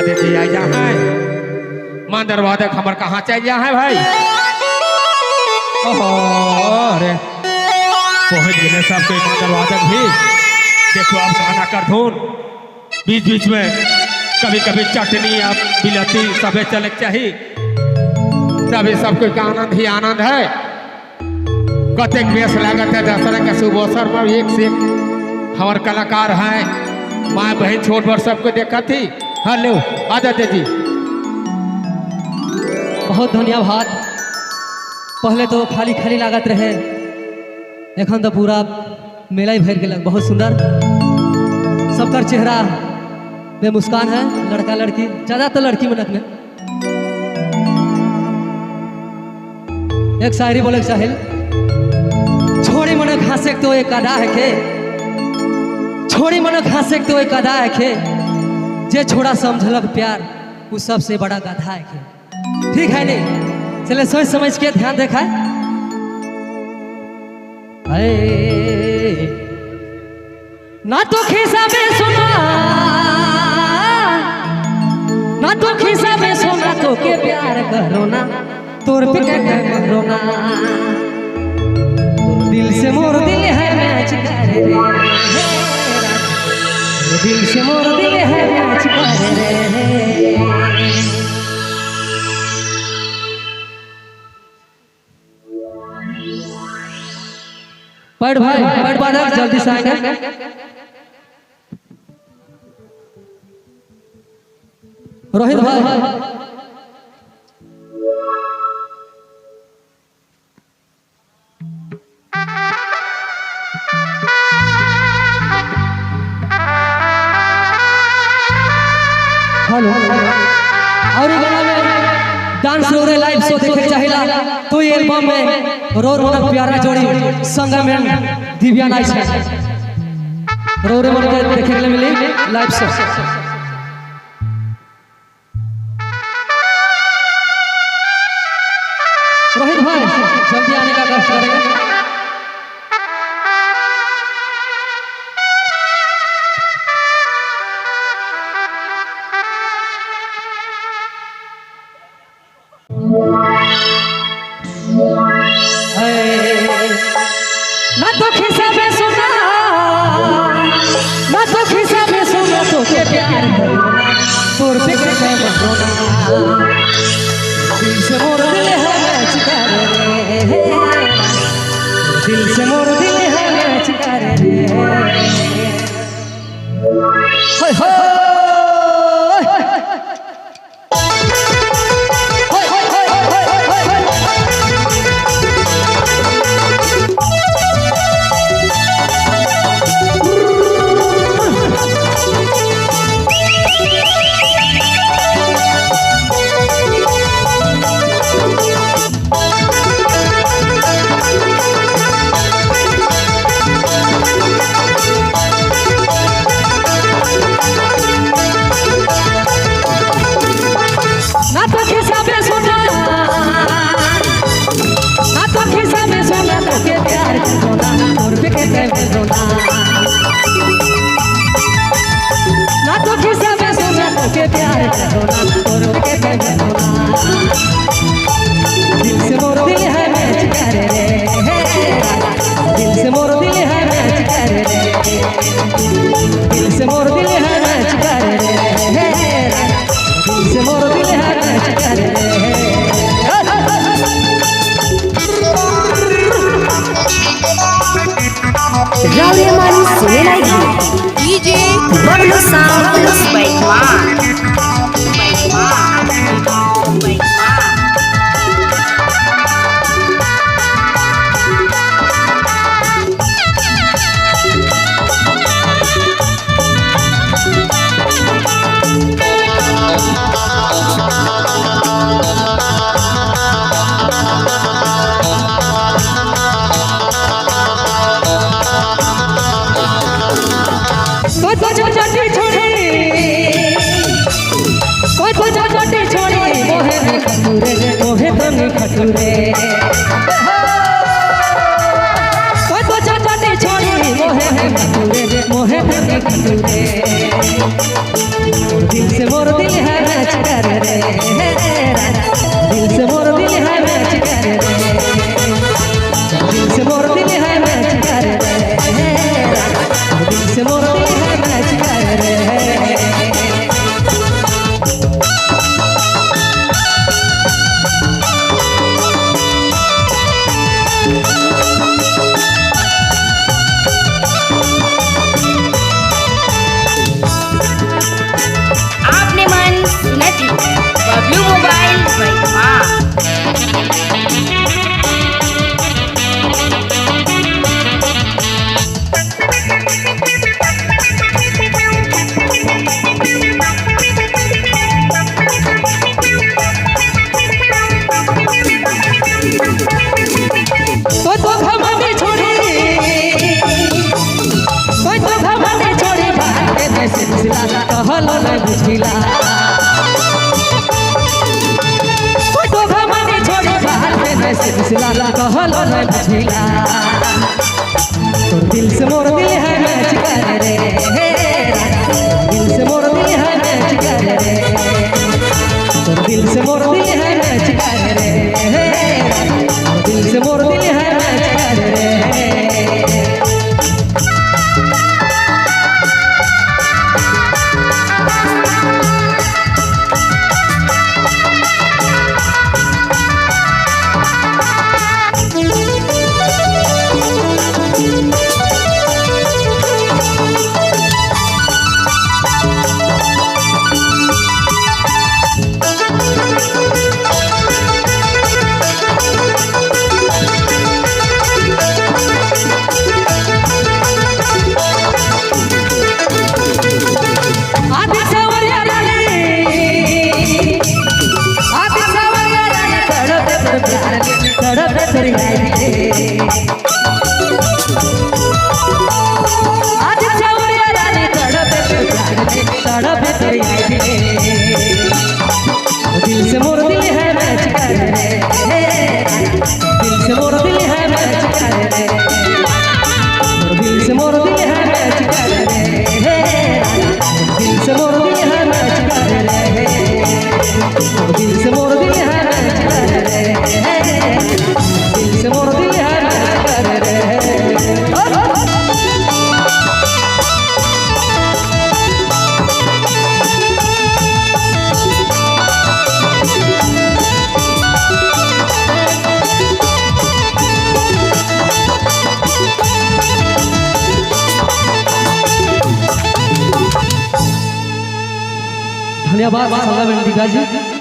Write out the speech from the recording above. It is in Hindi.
दे जी आ जा है मां दरवाजा खबर कहाँ चल जा है भाई। ओहो अरे पहुंच गए सब कोई मां दरवाजा भी। देखो आप गाना कर धुन बीच बीच में कभी कभी चटनी आप बिलती सबे चले चाहिए तभी सब कोई का आनंद ही आनंद है। कतेक बेस लागत है दशहरा के शुभ अवसर पर एक से हमारे कलाकार हैं माँ बहन छोट बड़ सबको देखा थी। हेलो आदित्य जी बहुत धन्यवाद। पहले तो खाली खाली लागत रहे एखन तो पूरा मेला ही भर गया। बहुत सुंदर सबका चेहरा में मुस्कान है लड़का लड़की ज्यादातर लड़की मनक में। एक शायरी बोले साहिल छोड़ी मन घासे तो एक अदा है खे छोड़ी मन घासे तो एक अदा है खे जे छोड़ा समझलक प्यार वो सबसे बड़ा गधा है खे। ठीक है नहीं चले सोच समझ के ध्यान देखा ना तो खिस्सा में सुना ना तो खिस्सा में सुना तो के प्यार करो ना तोर पे क्या करो ना दिल से मोर दिल है मैच कर रे दिल से मोर दिल है मैच कर रे। पढ़ भाई पढ़ बाधक जल्दी से आएंगे। रोहित भाई हेलो और गाना में डांस रो लाइव शो देखे चाहिला तो ये एल्बम में रो रो प्यारा जोड़ी संग में दिव्या नाइस है रो रो मन के देखे के लिए मिली लाइव शो। रोहित भाई जल्दी आने का कष्ट करेंगे। ना तो खिस्सा में सुना ना तो खिस्सा में सुना तो के प्यार करो ना तोर पे के करो ना दिल से मोर दिल है मैच कर रे दिल से मोर दिल है मैच कर रे। होय होय ना तो खिस्सा में सुना तो के प्यार करो ना तोर के करो ना दिल से मोर दिल है मैच कर रे दिल से मोर दिल है मैच कर रे दिल से मोर दिल है मैच कर रे दिल से मोर दिल है मैच कर रे। राउरी हमारी सुने लाएगी डीजे बबलू साउंड बाई मां सिला कहलो नहीं बुझिला तोर दिल से मोर दिल है मैच कर रे दिल से मोर दिल है मैच कर रे तोर दिल से मोर दिल है मैच कर रे दिल से मोर दिल है मैच कर रे तड़प तेरी आज चौड़िया रानी तड़प तेरी दिल से मोर दिल है मैच कर रे दिल से मोर दिल है मैच कर रे दिल से मोर दिल है मैच कर रे दिल से मोर दिल है मैच कर रे दिल से मोर दिल है मैच कर रे दिल से मोर दिल है मैच कर रे धन्यवाद संगम जी।